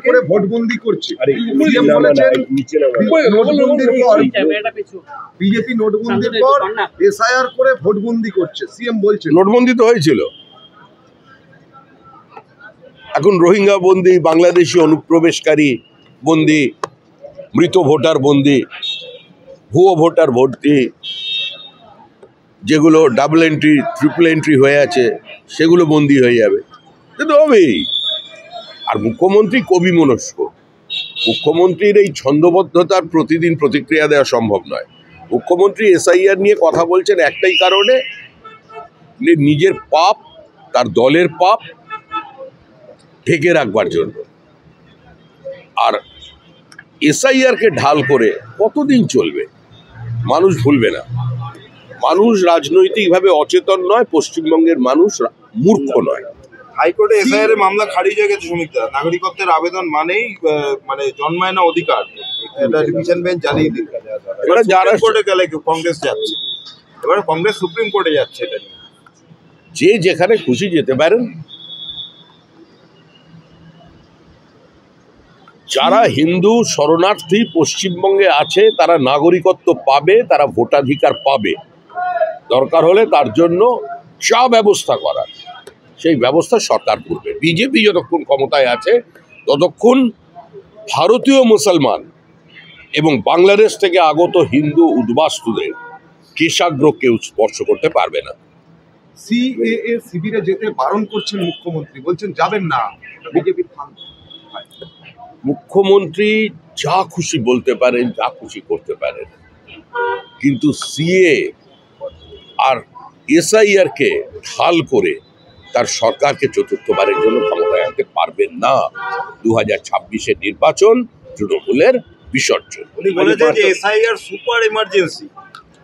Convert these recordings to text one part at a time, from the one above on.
করে ভোটবন্দি করছে। সিএম বলেছেন নোটবন্দির পর বিজেপি নোটবন্দির পর এসআইআর করে ভোটবন্দি করছে, সিএম বলছেন। নোটবন্দি তো হয়েছিল, এখন রোহিঙ্গা বন্দি, বাংলাদেশি অনুপ্রবেশকারী বন্দি, মৃত ভোটার বন্দি, ভুয়ো ভোটার ভর্তি, যেগুলো ডাবল এন্ট্রি ট্রিপল এন্ট্রি হয়ে আছে সেগুলো বন্দি হয়ে যাবে, কিন্তু হবেই। আর মুখ্যমন্ত্রী কবি মনস্ক, মুখ্যমন্ত্রীর এই ছন্দবদ্ধতার প্রতিদিন প্রতিক্রিয়া দেওয়া সম্ভব নয়। মুখ্যমন্ত্রী এসআইআর নিয়ে কথা বলছেন একটাই কারণে, নিজের পাপ, তার দলের পাপ ঢেকে রাখবার জন্য। আর এসআইআরকে ঢাল করে কতদিন চলবে? মানুষ ভুলবে না। মানুষ রাজনৈতিকভাবে অচেতন নয়, পশ্চিমবঙ্গের মানুষ মূর্খ নয়। হাইকোর্টে এসআইআর এর মামলা খারিজ হয়ে গেছে সুমিত্রা। নাগরিকত্বের আবেদন মানেই মানে জন্মায় না অধিকার, এটা ডিভিশন বেঞ্চ জানিয়ে দিল। এবারে যারা কোর্টে গেলে কংগ্রেস যাচ্ছে, এবারে কংগ্রেস সুপ্রিম কোর্টে যাচ্ছে। এটা যে যেখানে খুশি যেতে পারেন। যারা হিন্দু শরণার্থী পশ্চিমবঙ্গে আছে তারা নাগরিকত্ব পাবে, তারা ভোটাধিকার পাবে। দরকার হলে তার জন্য যা ব্যবস্থা করার সেই ব্যবস্থা সরকার করবে। বিজেপি যতক্ষণ ক্ষমতায় আছে ততক্ষণ ভারতীয় মুসলমান এবং বাংলাদেশ থেকে আগত হিন্দু উদ্বাস্তুদের কেশাগ্র কেউ স্পর্শ করতে পারবে না। সিএএ শিবিরে যেতে বারণ করছেন মুখ্যমন্ত্রী, বলছেন যাবেন না। বিজেপির মুখ্যমন্ত্রী যা খুশি বলতে পারেন, যা খুশি করতে পারেন, কিন্তু সিএ আর এসআইআর কে ঢাল করে তার সরকারকে চতুর্থবারের জন্য ক্ষমতায় আনতে পারবেন না। 2026-এর নির্বাচন তৃণমূলের বিসর্জন। উনি বলেছেন যে SIR super emergency,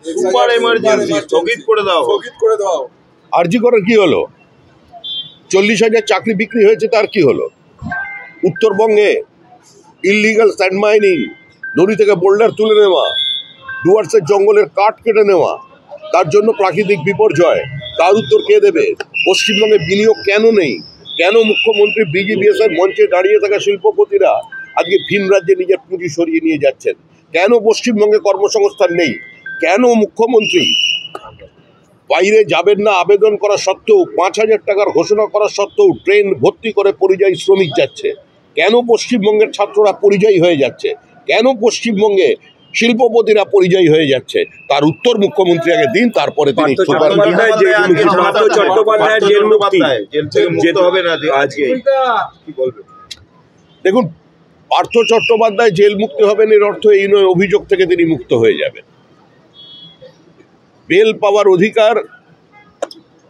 super emergency স্থগিত করে দাও। আরজি করার কি হলো? 40,000 চাকরি বিক্রি হয়েছে, তার কি হলো? উত্তরবঙ্গে ইললিগাল স্যান্ড মাইনিং, নদী থেকে বোল্ডার তুলে নেওয়া, ডুয়ার্সের জঙ্গলের কাঠ কেটে নেওয়া, তার জন্য প্রাকৃতিক বিপর্যয়, তার উত্তর কে দেবে? পশ্চিমবঙ্গে বিনিয়োগ কেন নেই? কেন মুখ্যমন্ত্রী বিজিবিএসের মঞ্চে দাঁড়িয়ে থাকা শিল্পপতিরা আজকে ভিন রাজ্যে নিজের পুঁজি সরিয়ে নিয়ে যাচ্ছেন? কেন পশ্চিমবঙ্গে কর্মসংস্থান নেই? কেন মুখ্যমন্ত্রী বাইরে যাবেন না আবেদন করা সত্ত্বেও, 5,000 টাকার ঘোষণা করা সত্ত্বেও ট্রেন ভর্তি করে পরিযায়ী শ্রমিক যাচ্ছে? কেন পশ্চিমবঙ্গের ছাত্ররা পরিযায়ী হয়ে যাচ্ছে? কেন পশ্চিমবঙ্গে শিল্পপতিরা পরিযায়ী হয়ে যাচ্ছে? তার উত্তর মুখ্যমন্ত্রী আগে দিন, তারপরে তিনি। দেখুন, পার্থ চট্টোপাধ্যায় জেল মুক্তি হবেন এর অর্থ এই নয় অভিযোগ থেকে তিনি মুক্ত হয়ে যাবেন। বেল পাওয়ার অধিকার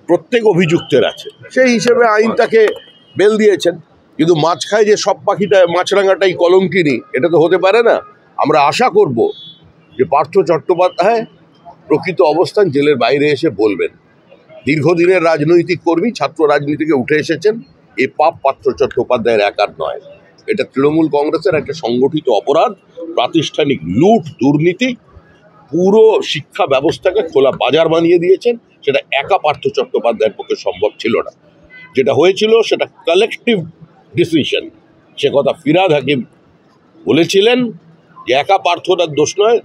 প্রত্যেক অভিযুক্তের আছে, সেই হিসেবে আইন তাকে বেল দিয়েছেন। কিন্তু মাছ খায় যে সব পাখিটা, মাছরাঙাটাই কলঙ্কিনী, এটা তো হতে পারে না। আমরা আশা করব যে পার্থ চট্টোপাধ্যায় প্রকৃত অবস্থান জেলের বাইরে এসে বলবেন। দীর্ঘদিনের রাজনৈতিক কর্মী, ছাত্র রাজনীতিকে উঠে এসেছেন। এ পাপ পার্থ চট্টোপাধ্যায়ের একার নয়, এটা তৃণমূল কংগ্রেসের একটা সংগঠিত অপরাধ, প্রাতিষ্ঠানিক লুট, দুর্নীতি, পুরো শিক্ষা ব্যবস্থাকে খোলা বাজার বানিয়ে দিয়েছেন। সেটা একা পার্থ চট্টোপাধ্যায়ের পক্ষে সম্ভব ছিল না। যেটা হয়েছিল সেটা কালেকটিভ ডিসিশন। সে কথা ফিরহাদ হাকিম বলেছিলেন যে একা পার্থটার দোষ নয়,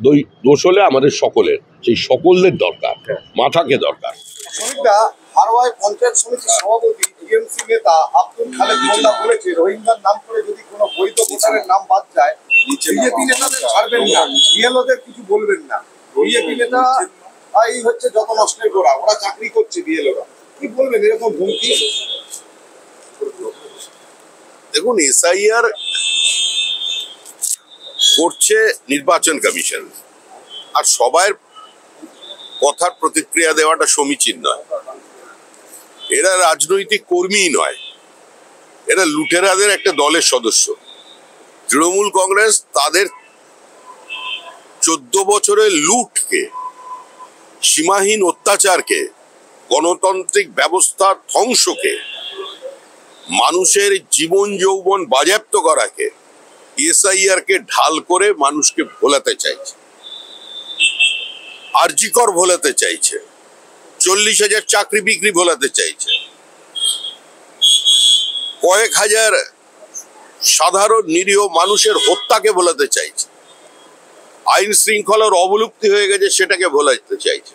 দোষ হলে আমাদের সকলের, সেই সকলের দরকার, মাথাকে দরকার। হারোয়ায় পঞ্চায়েত সমিতির সভাপতি টিএমসি নেতা আব্দুল খালেক মোল্লা বলেছে, রোহিঙ্গার নাম করে যদি কোনো বৈধ ভোটারের নাম বাদ যায় বিজেপি নেতাদের ছাড়বেন না, বিএলওদের কিছু বলবেন না। বিজেপি নেতা এই হচ্ছে যত নষ্টের গোড়া, ওরা চাকরি করছে বিএলওরা। কি বলবেন এরকম হুমকি? দেখুন, এসআইআর করছে নির্বাচন কমিশন, আর সবার কথার প্রতিক্রিয়া দেওয়াটা সমীচীন নয়। এরা রাজনৈতিক কর্মীই নয়, এরা লুটেরাদের একটা দলের সদস্য। তৃণমূল কংগ্রেস তাদের 14 বছরের লুটকে, সীমাহীন অত্যাচারকে, গণতান্ত্রিক ব্যবস্থার ধ্বংসকে, মানুষের জীবন যৌবন বাজেয়াপ্ত করাকে এসআইআর কে ঢাল করে মানুষকে ভোলাতে চাইছে, আরজি কর ভোলাতে চাইছে, 40,000 চাকরি বিক্রি ভোলাতে চাইছে, কয়েক হাজার সাধারণ নিরীহ মানুষের হত্যাকে ভোলাতে চাইছে, আইন শৃঙ্খলার অবলুপ্তি হয়ে গেছে সেটাকে ভোলাতে চাইছে।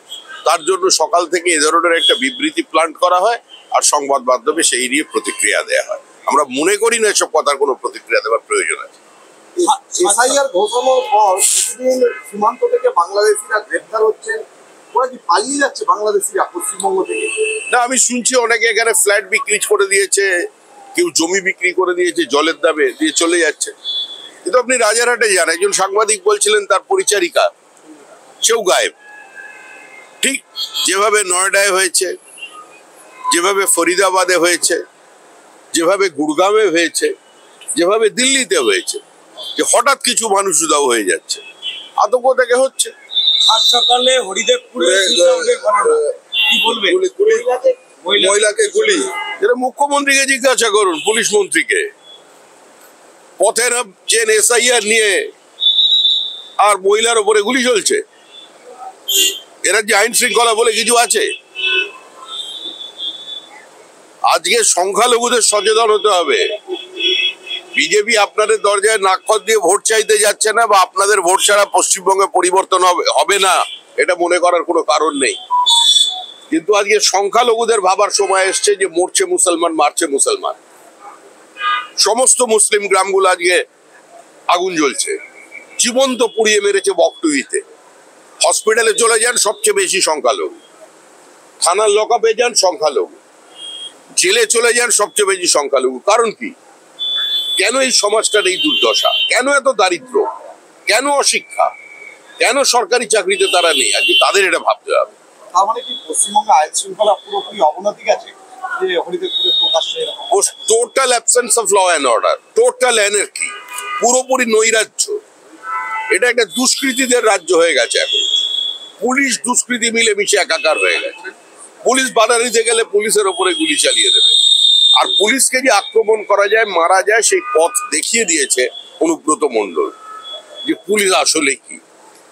তার জন্য সকাল থেকে এ ধরনের একটা বিবৃতি প্ল্যান্ট করা হয় আর সংবাদ মাধ্যমে সেই নিয়ে প্রতিক্রিয়া দেওয়া হয়। আমরা মনে করি না এসব কথার কোনো প্রতিক্রিয়া দেওয়ার প্রয়োজন আছে। এসআইআর ঘোষণার পর প্রতিদিন সীমান্ত থেকে বাংলাদেশিরা গ্রেফতার হচ্ছেন, ওরা কি পালিয়ে যাচ্ছে বাংলাদেশিরা পশ্চিমবঙ্গ থেকে? না, আমি শুনছি অনেকে এখানে ফ্ল্যাট বিক্রি করে দিয়েছে, কেউ জমি বিক্রি করে দিয়েছে জলের দামে, দিয়ে চলে যাচ্ছে। কিন্তু আপনি রাজারহাটে যান, একজন সাংবাদিক বলছিলেন তার পরিচারিকা সেও গায়েব। ঠিক যেভাবে নয়ডায় হয়েছে, যেভাবে ফরিদাবাদে হয়েছে, যেভাবে গুড়গাঁওয়ে হয়েছে, যেভাবে দিল্লিতে হয়েছে, যে হঠাৎ কিছু মানুষ উধাও হয়ে যাচ্ছে, আতঙ্ক থেকে হচ্ছে। আজ সকালে হরিদেবপুরে কি বলবেন? মহিলাকে গুলি, এটা মুখ্যমন্ত্রীকে জিজ্ঞাসা করুন, পুলিশ মন্ত্রীকে। পথে নামছেন এসআইআর নিয়ে আর মহিলার উপরে গুলি চলছে। এরা যে আইন শৃঙ্খলা বলে কিছু আছে? আজকে সংখ্যালঘুদের সচেতন হতে হবে। বিজেপি আপনাদের দরজায় নাকখত দিয়ে ভোট চাইতে যাচ্ছে না, বা আপনাদের ভোট ছাড়া পশ্চিমবঙ্গে পরিবর্তন হবে না, এটা মনে করার কোনো কারণ নেই। কিন্তু আজকে সংখ্যালঘুদের ভাবার সময় এসছে যে মরছে মুসলমান, মারছে মুসলমান। সমস্ত মুসলিম গ্রামগুলো আজকে আগুন জ্বলছে, জীবন্ত পুড়িয়ে মেরেছে বকটুইতে। হসপিটালে চলে যান, সবচেয়ে বেশি সংখ্যালঘু। থানার লকআপে যান, সংখ্যালঘু। জেলে চলে যান, সবচেয়ে বেশি সংখ্যালঘু। কারণ কি? কেন এই সমাজটার এই দুর্দশা? কেন এত দারিদ্র? কেন অশিক্ষা? কেন সরকারি চাকরিতে তারা নেই? আজকে তাদের এটা ভাবতে হবে। তার মানে কি পশ্চিমবঙ্গে আইন শৃঙ্খলা পুরোপুরি অবনতি গেছে? যে হরিদেবপুরে প্রকাশ্যে total absence of law and order, total anarchy, পুরোপুরি নৈরাজ্য। এটা একটা দুষ্কৃতীদের রাজ্য হয়ে গেছে এখন। পুলিশ দুষ্কৃতী মিলেমিশে একাকার হয়ে গেছে। পুলিশ বাধা দিতে গেলে পুলিশের ওপরে গুলি চালিয়ে দেবে। আর পুলিশকে যে আক্রমণ করা যায়, মারা যায়, সেই পথ দেখিয়ে দিয়েছে অনুব্রত মণ্ডল, যে পুলিশ আসলে কি।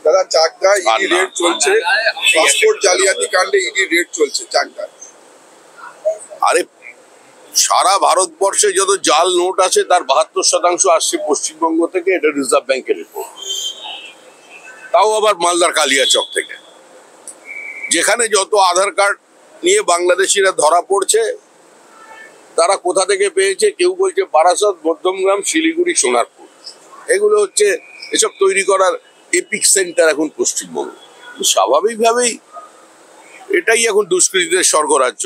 দাদা চাকদায় ইডি রেড চলছে, পাসপোর্ট জালিয়াতি কাণ্ডে ইডি রেড চলছে চাকদায়। আরে সারা ভারতবর্ষে যত জাল নোট আছে তার ৭২% আসছে পশ্চিমবঙ্গ থেকে, এটা রিজার্ভ ব্যাংকের রিপোর্ট। তাও আবার মালদার কালিয়াচক থেকে। যেখানে যত আধার কার্ড নিয়ে বাংলাদেশিরা ধরা পড়ছে, তারা কোথা থেকে পেয়েছে? কেউ বলছে বারাসত, মধ্যমগ্রাম, শিলিগুড়ি, সোনারপুর। এগুলো হচ্ছে এসব তৈরি করার এপিক সেন্টার এখন পশ্চিমবঙ্গ। স্বাভাবিকভাবেই এটাই এখন দুষ্কৃতীদের স্বর্গরাজ্য।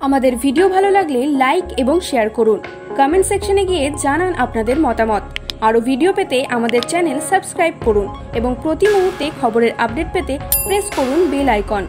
আমাদের ভিডিও ভালো লাগলে লাইক এবং শেয়ার করুন। কমেন্ট সেকশনে গিয়ে জানান আপনাদের মতামত। আরও ভিডিও পেতে আমাদের চ্যানেল সাবস্ক্রাইব করুন এবং প্রতি মুহূর্তে খবরের আপডেট পেতে প্রেস করুন বেল আইকন।